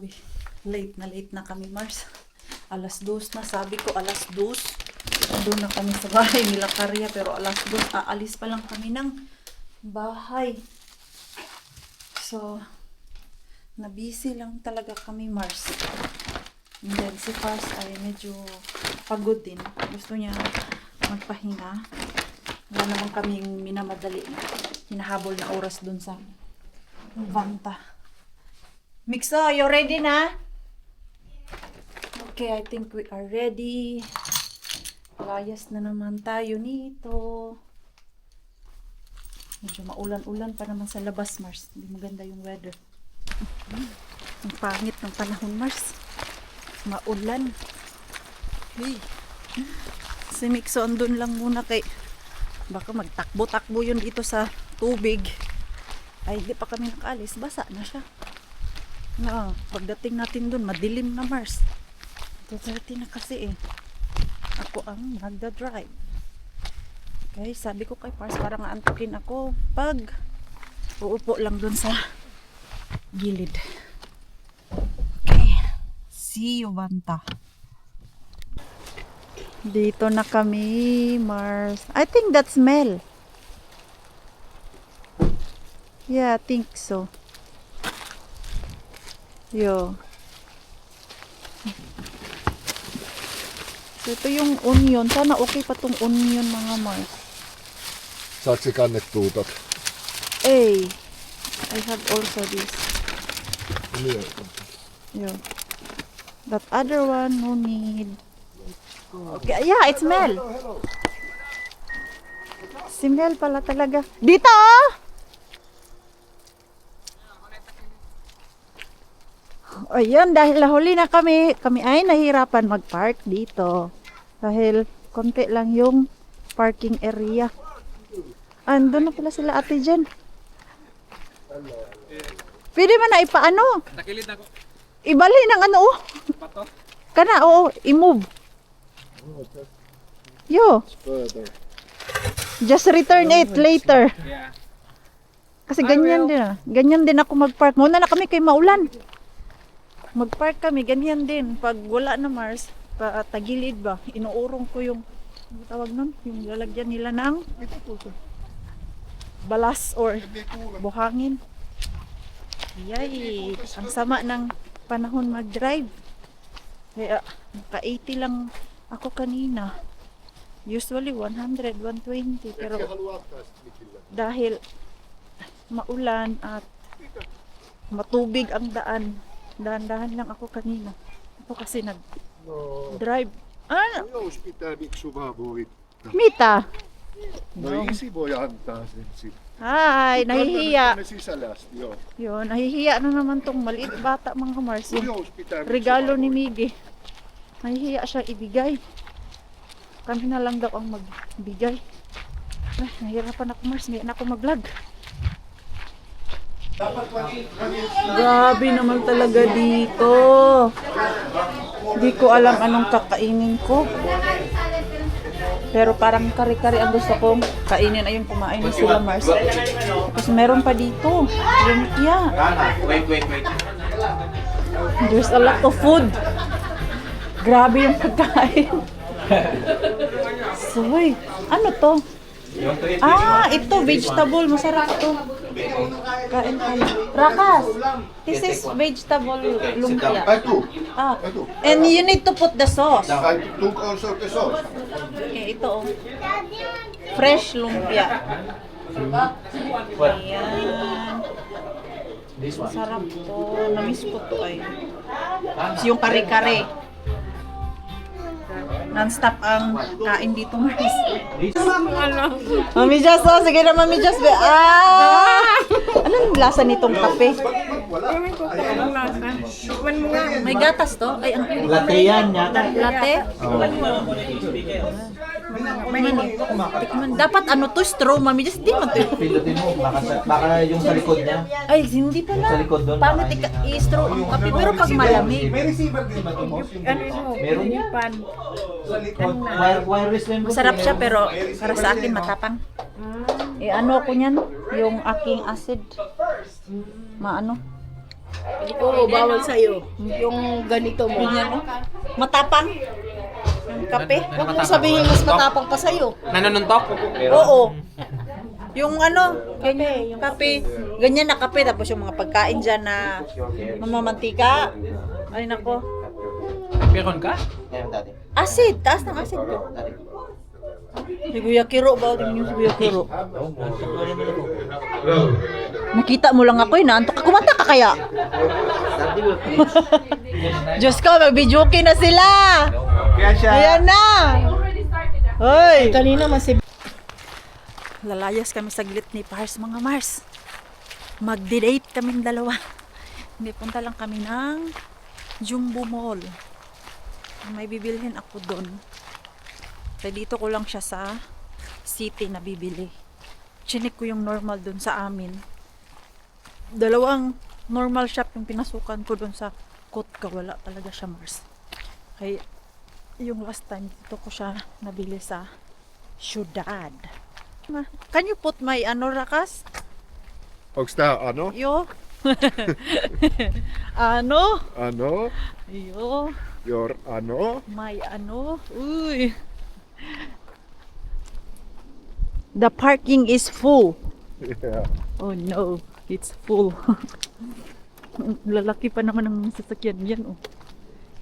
Grabe. Late na kami, Mars. Alas 2 na. Sabi ko, alas 2. Doon na kami sa bahay nila Karya. Pero alas 2, aalis pa lang kami ng bahay. So, na-busy lang talaga kami, Mars. And then, si Paz ay medyo pagod din. Gusto niya magpahinga. Wala naman kaming minamadali na hinahabol na oras dun sa Vanta. Mixo, you ready na? Okay, I think we are ready. Layas na naman tayo nito. Medyo maulan-ulan pa naman sa labas, Mars. Hindi maganda yung weather. Ang pangit ng panahon, Mars. Maulan. Hey. Si Mixo andun lang muna kay baka magtakbo-takbo yun dito sa tubig. Ay, di pa kami nakaalis. Basa na siya. Na, pagdating natin dun, madilim na, Mars. 2:30 na kasi eh. Ako ang nagda-drive. Okay, sabi ko kay Pars, parang aantukin ako pag uupo lang dun sa gilid. Okay. See you, Vanta. Dito na kami, Mars. I think that's Mel. Yeah, I think so. Yo. So, ito yung onion. Sana okay pa tong onion, mga Mars. Saatko kannettua tot? Hey, I have also this. Niin. Yo. That other one, no need. Okay, yeah, it's Mel. Si Mel pala talaga. Dito! Ayun, dahil nahuli na kami ay nahirapan mag-park dito. Dahil konti lang yung parking area. Andun na pala sila ate dyan. Pwede man na ipaano? Nakilid ako. Ibali ng ano oh. Pato. Kana, oo, i-move. Yo, Further. just return it later. Yeah. Kasi ganyan din ah. Ganyan din ako mag-park. Muna na kami kay maulan. Mag-park kami, ganyan din. Pag wala na Mars, tagilid ba, inuurong ko yung, ano tawag nun? Yung lalagyan nila ng balas or buhangin. Yay! Ang sama ng panahon mag-drive. Kaya, naka-80 lang ako kanina. Usually 100, 120. Pero dahil maulan at matubig ang daan, dahan-dahan lang ako kanina. Ako kasi nag-drive. Ah, Jos pitää Miksu vaan voittaa. Mita! No isi voi antaa sen sitten. Hi, nahihiya. Ne sisällä asti, joo. Yun, nahihiya na naman tong maliit bata mga Mars. Yung Jos pitää Miksu regalo vaan ni Miggy. Nahihiya siya ibigay. Kami na lang daw ang magbigay. Ay, nahirapan ako Mars. Ngayon ako mag-vlog. Grabe naman talaga dito. Hindi ko alam anong kakainin ko. Pero parang kare-kare ang gusto kong kainin. Ayun, kumain na sila Mars. Tapos meron pa dito. Lumpia. Wait. There's a lot of food. Grabe yung pagkain. Soy, ano to? Ah, ito vegetable, masarap to. Kain tayo. Rakas, this is vegetable lumpia. Atu, Ah, and you need to put the sauce. I took also the sauce. Okay, ito oh. Fresh lumpia. Ayan. Masarap to. Namiss ko to ay. Tapos yung kare-kare. Non-stop ang kain dito, Mars. Mami Jess, oh, sige na Mami Jess. Anong lasa nitong kape? May gatas to? Ay, ang Latte yan yata. latte? Tikman. Dapat ano to, straw, Mami Jess. Di man to. Pindutin mo, baka yung sa likod niya. Ay, hindi pala. Sa likod doon. Pangit i-straw ang kape, pero pag malamig. May receiver din ba ito, boss? Meron yan? Wireless din. Masarap siya, pero para sa akin matapang. Eh, ano ko niyan? Yung aking acid. Maano? Oo, bawal sa'yo. Yung ganito mo. Ganyan, no? Matapang. Yung kape. Huwag mo sabihin mas matapang pa sa'yo. Nanonuntok? Oo. Yung ano, ganyan, yung kape. Ganyan na kape. Tapos yung mga pagkain dyan na mamamantika. Ay, nako. Piron ka? Ngayon, daddy. Acid. Taas ng acid ko. Daddy. Si Kuya Kiro ba? Tingin yung si Kuya Kiro. Nakita mo lang ako, inaantok ka. Kumanta ka kaya? Daddy will please. Diyos ko, mag-videoke na sila. Kaya siya. Ayan na. Hoy. Kanina mas Lalayas kami saglit ni Pars, mga Mars. Mag-date kaming dalawa. Hindi, punta lang kami ng Jumbo Mall. May bibilhin ako doon. Kaya dito ko lang siya sa city na bibili. Chinik ko yung normal doon sa amin. Dalawang normal shop yung pinasukan ko doon sa Kotka. Wala talaga siya, Mars. Kaya yung last time dito ko siya nabili sa Ciudad. Can you put my ano, Rakas? Onks tää ano? Yo. Ano? Ano? Yo. Your ano? My ano? Uy. The parking is full. Yeah. Oh no, it's full. Lalaki pa naman ang sasakyan yan, oh.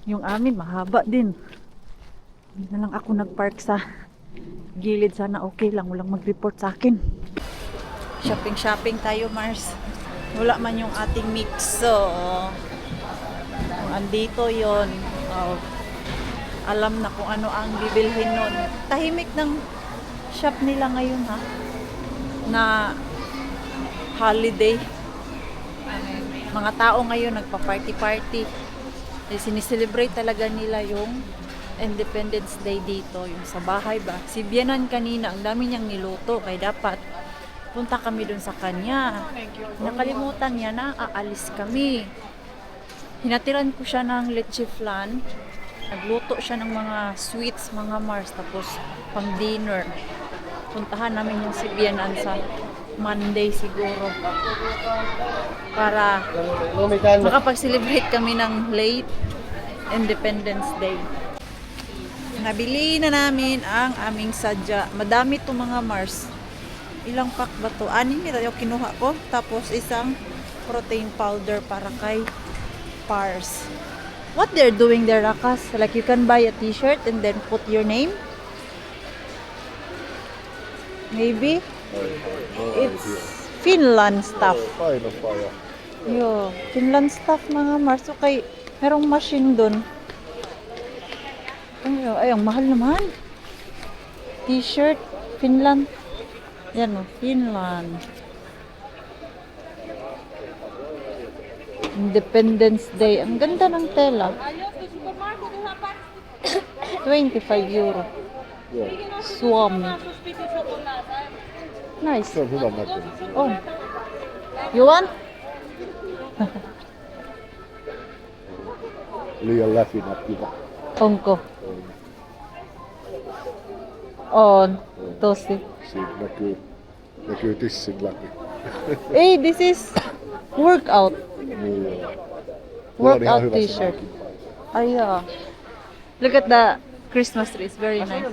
Yung amin mahaba din. Hindi na lang ako nagpark sa gilid, sana okay lang, walang mag-report sa akin. Shopping tayo, Mars. Wala man yung ating mix, so kung andito yon, oh, alam na kung ano ang bibilhin nun. Tahimik ng shop nila ngayon, ha, na holiday. Mga tao ngayon nagpa-party-party. Siniselebrate talaga nila yung Independence Day dito, yung sa bahay ba. Si Bianan kanina, ang dami niyang niluto, kaya dapat punta kami dun sa kanya. Nakalimutan niya na aalis kami. Hinatiran ko siya ng leche flan. Nagluto siya ng mga sweets, mga Mars, tapos pang dinner. Puntahan namin yung si Bianan sa Monday siguro. Para makapag-celebrate kami ng late Independence Day. Nabili na namin ang aming sadya. Madami to, mga Mars. Ilang pack ba to? 6 nila yung kinuha ko. Tapos isang protein powder para kay Pars. What they're doing there, Rakas? Like you can buy a t-shirt and then put your name? Maybe? It's Finland stuff. Paino paja. Yo, Finland stuff, mga Mars. Okay, merong machine dun. Ay, ang mahal naman. T-shirt, Finland. Yan o, Finland. Independence Day. Ang ganda ng tela. 25 euro. Joo. Suomi. Nice. Se on hyvän näköinen. Oh. You want? Liian läpinäkyvä. Onko? On. Tosi. Siinä näkyy tissin läpi. Hey, this is workout. Niin joo. Mulla on ihan Workout hyvä se t-shirt. näkin paikka. Ay, yeah. Look at the Christmas tree. It's very nice.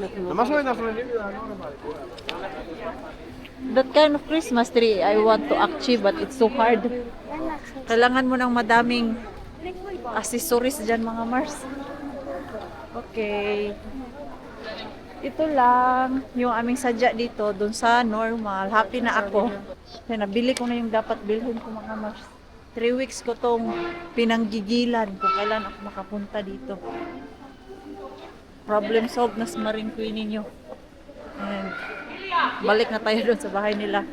That kind of Christmas tree I want to achieve, but it's so hard. Kailangan mo ng madaming accessories dyan, mga Mars. Okay. Ito lang yung aming sadya dito, dun sa normal. Happy na ako. Kaya nabili ko na yung dapat bilhin ko, mga Mars. 3 weeks ko tong pinanggigilan kung kailan ako makapunta dito. Problem solved na smaring queen ninyo. And balik na tayo doon sa bahay nila.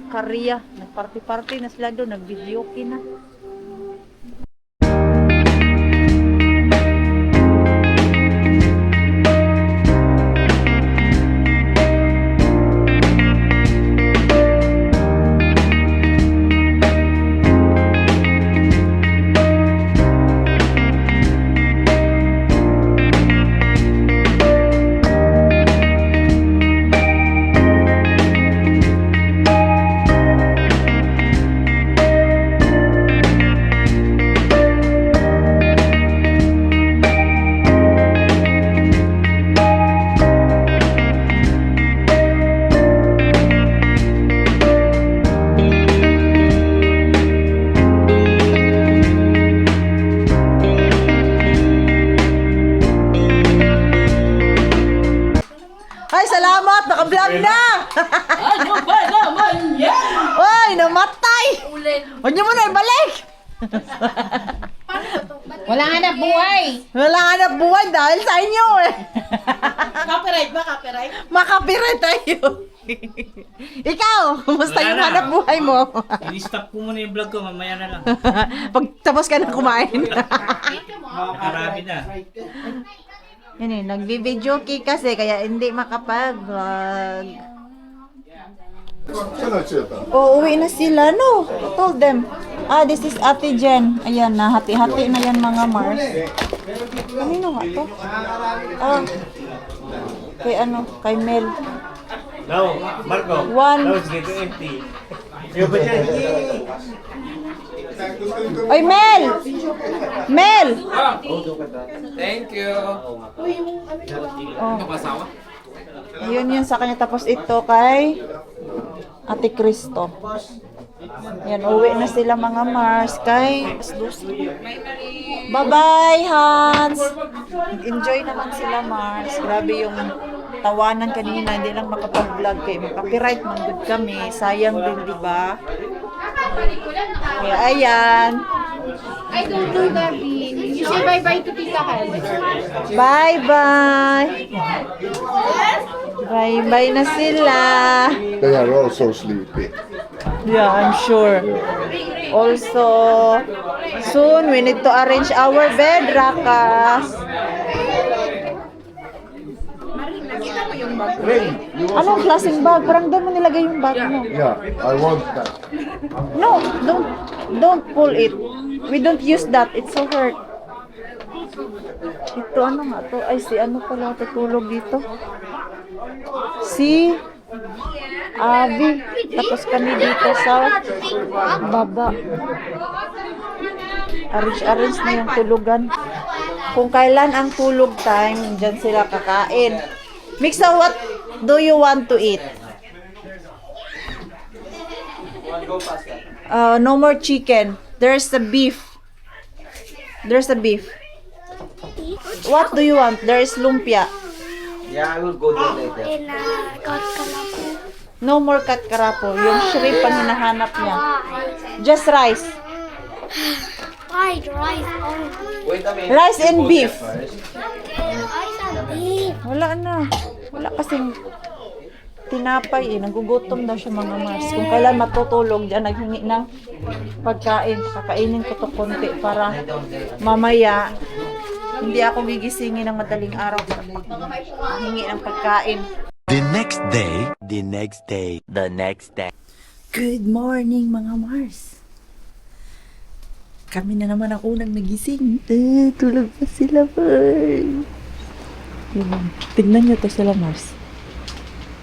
Korea, nagparty-party na sila doon, nag-videoke na. namatay! Huwag niyo mo na ibalik! Walang hanap buhay. Wala nga na buhay dahil sa inyo eh. Copyright ba? Copyright? Makapiright tayo. Ikaw, kumusta yung hanap buhay mo? I-stop ko muna yung vlog ko, mamaya na lang. Pag tapos ka na kumain. Marami na. Yan eh, nagbi-video kasi kaya hindi makapag-vlog. Uwi na sila, no? I told them. This is Ate Jen. Ayan na, hati-hati na yan mga Mars. Kanino nga to? Kay Mel. No, Marco. One. No, it's getting empty. Yung ba dyan? Oy, Mel! Mel! Thank you. Oh. Yun yun sa kanya. Tapos ito kay Ate Cristo. Yan, uwi na sila mga Mars kay Bye-bye, Hans! Enjoy naman sila, Mars. Grabe yung tawanan kanina. Hindi lang makapag-vlog kayo. Copyright man good kami. Sayang din, di ba? Kaya ayan. I don't do that, You say bye-bye to Tita Hel. Bye-bye! Bye-bye na sila. They are also sleepy. Yeah, I'm sure. Also, soon we need to arrange our bed, Rakas. Anong klaseng bag? Parang doon mo nilagay yung bag mo. Yeah, I want that. No, don't pull it. We don't use that. It's so hurt. Ito ano nga to? Ay, si ano pala tutulog dito? Si Abby. Tapos kami dito sa baba. Arrange na yung tulugan. Kung kailan ang tulog time, dyan sila kakain. Mixa, what do you want to eat? No more chicken. There's the beef. There's a beef. What do you want? There is lumpia. Yeah, I will go there later. No more kat karapo. Yung shrimp ang hinahanap niya. Just rice. Fried rice only. Wait a minute. Rice and beef. Rice and beef. Wala na. Wala kasing tinapay eh. Nagugutom daw siya mga Mars. Kung kailan matutulog, dyan naghingi ng pagkain. Kakainin ko to konti para mamaya hindi ako gigisingin ng madaling araw para hingi ng pagkain. The next day, the next day, the next day. Good morning mga Mars. Kami na naman ang unang nagising. Tulog pa sila Mars. Tignan nyo to sila Mars.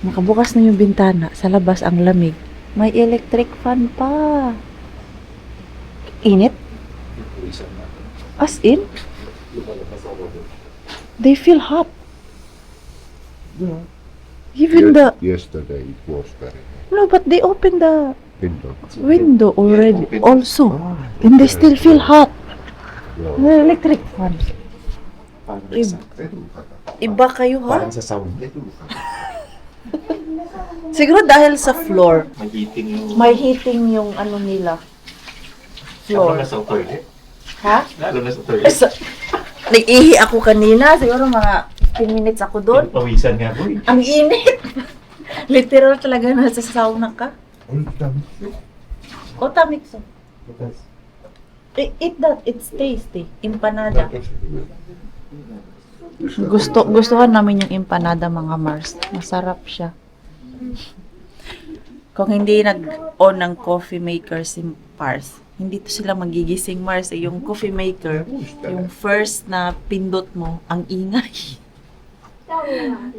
Nakabukas na yung bintana. Sa labas ang lamig. May electric fan pa. Init? As in? They feel hot. Even the... Yesterday it was very No, but they opened the window. window already also. And they still feel hot. The electric fan. Iba kayo ha? Sa sound. Siguro dahil sa floor. Magiting yung... May heating yung ano nila. Floor. sa toilet. Ha? Lalo na sa toilet. Nag-ihi ako kanina. Siguro mga 15 minutes ako doon. Pawisan nga po eh. Ang init. Literal talaga nasa sauna ka. O tamikso. Eat that. It's tasty. Empanada. Gustuhan namin yung empanada mga Mars. Masarap siya. Kung hindi nag-on ng coffee maker si Mars, hindi to sila magigising Mars. Yung coffee maker, yung first na pindot mo, ang ingay.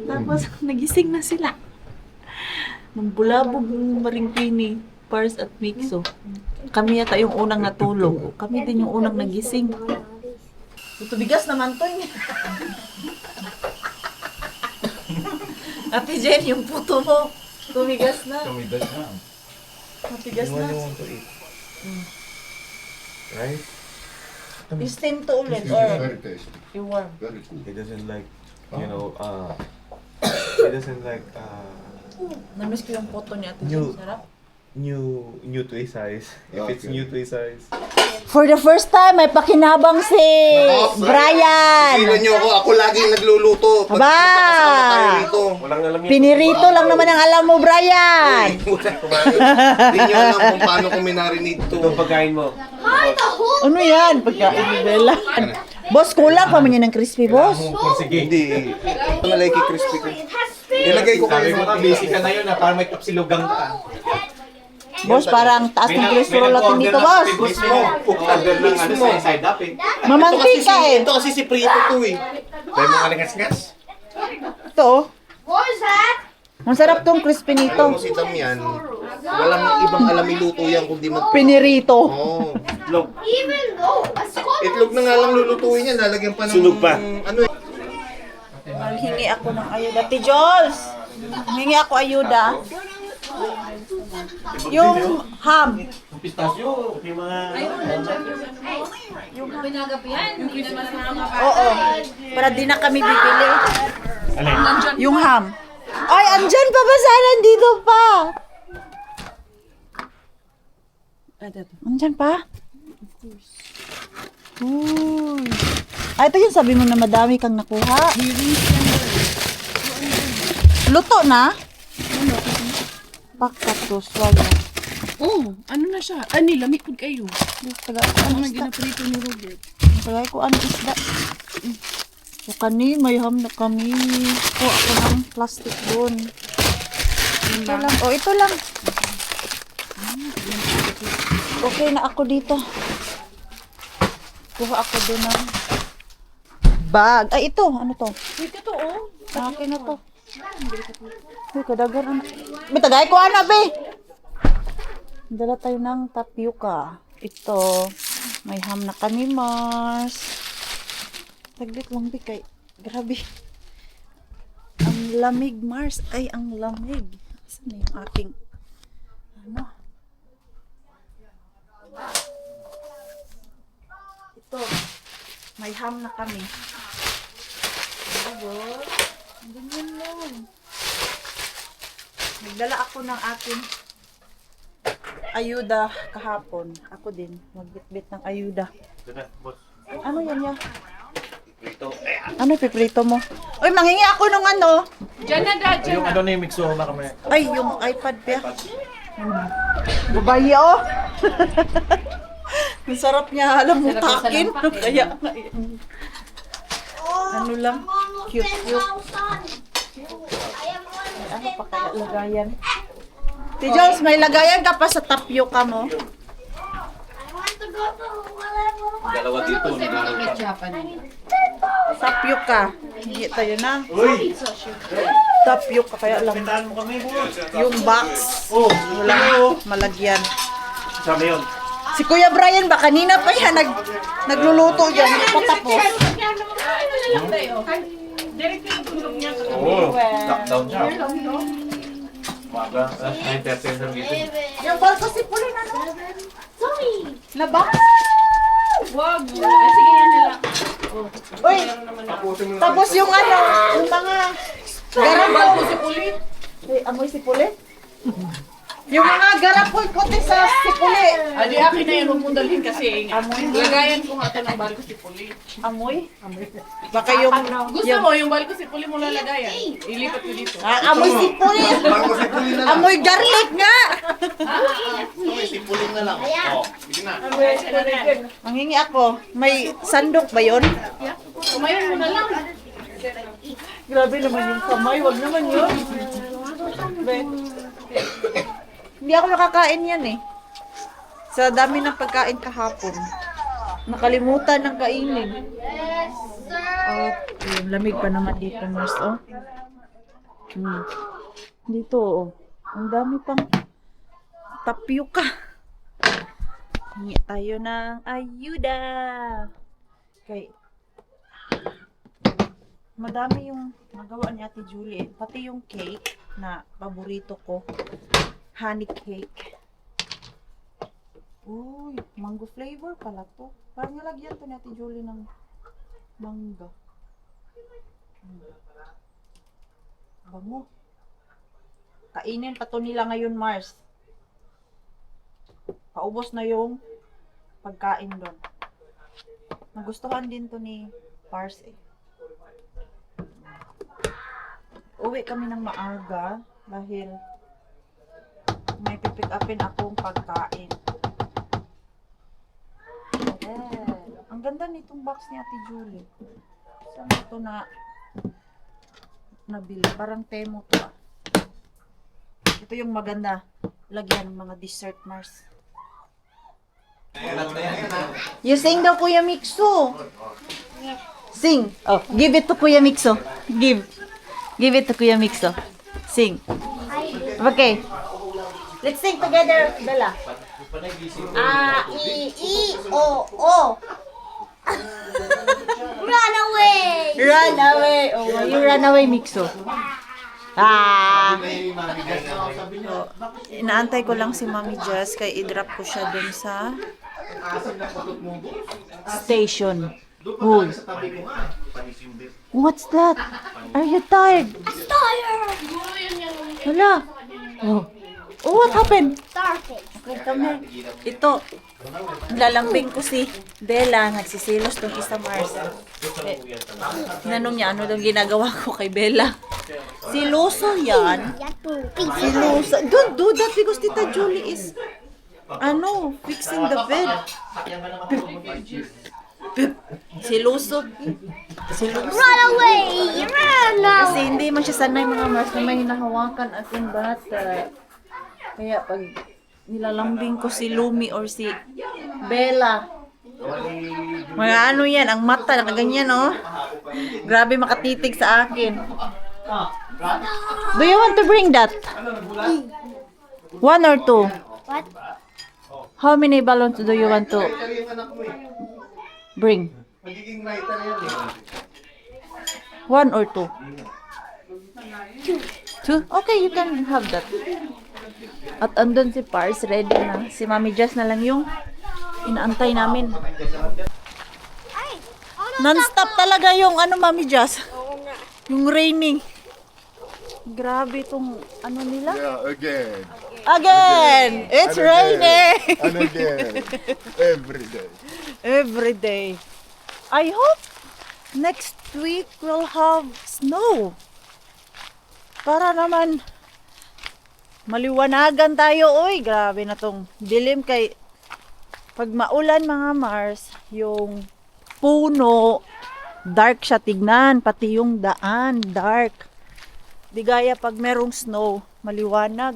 Tapos nagising na sila. Nung bulabog yung maringkini, Pars at Mixo. Kami yata yung unang natulog. Kami din yung unang nagising. Ito bigas naman to eh. Ate Jen, yung puto mo. Tumigas na. Tumigas na. Matigas na. want to eat? Right? You steam to ulit or Very tasty. you warm? Very good. He doesn't like, you know, he doesn't like, Namiss ko yung puto niya, Ate You- Jen. Sarap. new to his size. If it's Okay. new to his size. For the first time, may pakinabang si Brian. Tingnan niyo ako, ako laging nagluluto. Pag Aba! magkakasama tayo rito. Walang alam yan. Pinirito lang naman ang alam mo, Brian. Hindi niyo alam kung paano ko minarinate to. Itong pagkain mo. Ano yan? Pagkain ni Bella. Boss, kulang pa man yan ng crispy, boss. Sige. Hindi. Ito na like crispy ko. Nilagay ko Sabi kayo mo ka, basic ka na yun na para may kapsilugang ka. Boss, parang taas ng cholesterol natin dito, boss. Order ng ano sa side up eh. Mamantika eh. Ito kasi si Prito to eh. Tayo mo kalingas-ngas. Ito, oh. What was that? Masarap tong crispy Alam nito. mo si Damian, walang ibang alam iluto yan kundi mag... Pinirito. Oo. Even though a scoop Itlog na nga lang lulutuin yan, lalagyan pa ng... Sunog pa. Ano eh. Hingi ako ng ayuda. Ate Jules! Hingi ako ayuda. Yung ham. Pistachio. Yung mga... Oo. Para di na kami bibili. Alin? Yung ham. Ay, andyan pa ba sana? Dito pa. Andyan pa? Uy. Ah, ito yung sabi mo na madami kang nakuha. Luto na? Pakatos, wala. Oh, ano na siya? Ani, lamig po kayo. Tagay ko ano isda. Ginaprito ni Robert. Tagay ko ano isda. So kani, may ham na kami. Oh, ako ng plastic doon. Ito lang. Oh, ito lang. Okay na ako dito. Kuha ako doon ng bag. Ay, ito. Ano to? Wait, ito oh. Akin na to. Uy, kadagan ano. May tagay ko ano, be. Dala tayo ng tapioca. Ito. May ham na kami, Mars. Taglit lang, be. Kay, grabe. Ang lamig, Mars. Ay, ang lamig. Saan na yung aking, ano? Ito. May ham na kami. Ano, ganyan lang. Nagdala ako ng aking ayuda kahapon. Ako din. Magbitbit ng ayuda. Ano yan ya? Ano piprito mo? Uy, manghingi ako nung ano. Diyan na, Dad. Yung ano na yung mixo na kami. Ay, yung iPad pa. Babayi oh. Ang sarap niya, alam mo, takin. Kaya, ano lang, cute. Ano pa kaya lagayan? Tijos, may lagayan ka pa sa tapioca mo. Dalawa dito. Tapioca. Hindi tayo na. Tapioca, kaya lang. Pintahan mo kami. Yung box. Oh, Walang malagyan. sabi yun. Si Kuya Brian ba, kanina pa yan, nagluluto yan. Hindi pa tapos. Oo. Lockdown siya. Umaga. 9:30 na dito. Yung barko si Pulin, ano? Laba? Wag. Ay, sige yan nila. Uy, tapos yung ano, yung mga garapol. Si Puli. Uy, amoy si Pulin? Yung mga garapol kote sa si Pulin. Adi, akin na yan. Huwag mo dalhin kasi. Lagayan ko nga ito ng barko si Puli. Amoy? Baka yung... Gusto mo, yung barko si Puli mo lalagayan. Ilipat ko dito. Ah, amoy si Pulin! Amoy garlic nga! Sipuling na lang. Oh, sige na. Manghingi ako. May sandok ba yun? Kumayon mo na lang. Grabe naman yung kamay. Wag naman yun. Hindi ako nakakain yan eh. Sa dami ng pagkain kahapon. Nakalimutan ng kainin. Okay, lamig pa naman dito, Mars. Oh. Dito, oh. Ang dami pang tapioca. Hingi tayo ng ayuda. Okay. Madami yung nagawa ni Ate Julie. Pati yung cake na paborito ko. Honey cake. Uy, mango flavor pala to. Parang nalagyan to ni Ate Julie ng mangga. Bango. Kainin pa to nila ngayon, Mars. Paubos na yung pagkain doon. Nagustuhan din to ni Pars eh. Uwi kami ng maaga dahil may pipick upin akong pagkain. Ayan. Ang ganda nitong box ni Ate Julie. Saan ito na nabili? Parang Temo to ah. Ito yung maganda. Lagyan ng mga dessert, Mars. You sing daw, Kuya Mixo. Sing. Oh, give it to Kuya Mixo. Give it to Kuya Mixo. Sing. Okay. Let's sing together, Bella. A, I, O, O. Run away! Run away. Oh, you run away, Mixo. Ah. Oh, inaantay ko lang si Mami Jess kay i-drop ko siya dun sa station. Oh. What's that? Are you tired? Tired! Hala. Oh. Oh, what happened? Starfish. Okay, come here. Ito. Lalambing ko si Bella. Nagsisilos tong isa Mars. Eh, nanong niya, ano daw ginagawa ko kay Bella? Siloso yan. Siloso. Don't do that because Tita Julie is fixing the bed. Siloso. Run away! Run Kasi away! hindi man siya sanay mga Mars na may hinahawakan at yung bata. Kaya pag nilalambing ko si Lumi or si Bella, mga ano yan, ang mata, nakaganyan oh. Grabe makatitig sa akin. Do you want to bring that? 1 or 2? What? How many balloons do you want to bring? 1 or 2? 2? Okay, you can have that. At andun si Pars, ready na. Si Mami Jess na lang yung inaantay namin. Non-stop talaga yung Mami Jess. Yung raining. Grabe itong nila. Yeah, again. Again! It's And again. raining! And again. Every day. Every day. I hope next week we'll have snow. Para naman maliwanagan tayo. Uy, grabe na tong dilim kay pag maulan mga Mars, yung puno, dark siya tignan. Pati yung daan, dark. Di gaya pag merong snow, maliwanag.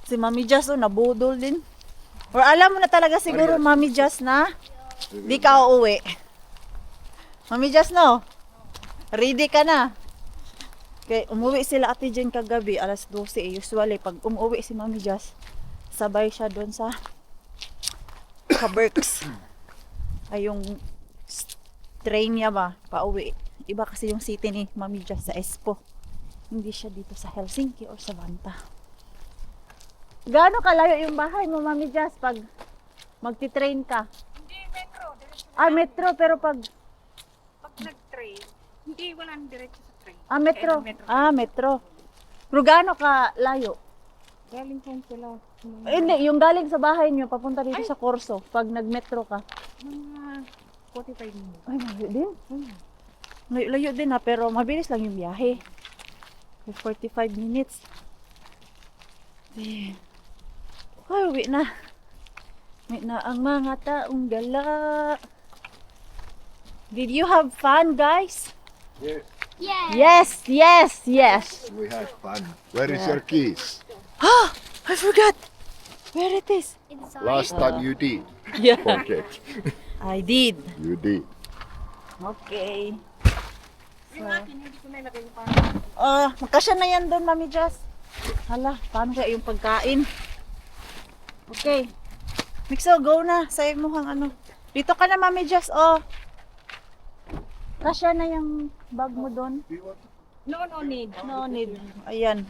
Si Mami Jess, nabudol din. Or alam mo na talaga siguro, Mami Jess, na di ka uuwi. Mami Jess, no? Ready ka na? Okay, umuwi sila Ate Jen kagabi, alas 12. Usually, pag umuwi si Mami Jess, sabay siya doon sa Kaberks. Ay, yung train niya ba, pauwi. Iba kasi yung city ni Mami Jess sa Espoo. Hindi siya dito sa Helsinki or sa Vantaa. Gaano kalayo yung bahay mo, Mami Jess, pag magti-train ka? Hindi, metro. Metro, pero pag nag-train, hindi, walang diretso sa train. metro. Metro. Metro. Pero gaano ka layo? Galing po sila. Hindi, yung galing sa bahay niyo papunta dito sa Corso pag nag-metro ka. Mga 45 minutes. Ay, malayo din. Layo din ha, pero mabilis lang yung biyahe. 45 minutes. Ay, uwi na. Uwi na ang mga taong gala. Did you have fun, guys? Yes, Yeah. Yes. we had fun. Where is your keys? Ah, I forgot. Where it is? Inside. Last time you did. Yeah. Forget. I did. You did. Okay. Yung akin, hindi ko nailagay yung parang. Magkasya na yan doon, Mami Jess. Hala, paano kaya yung pagkain? Okay. Mixo, go na. Sa'yo mo hang Dito ka na, Mami Jess. Kasya na yung bag mo doon. No need. No need. Ayan.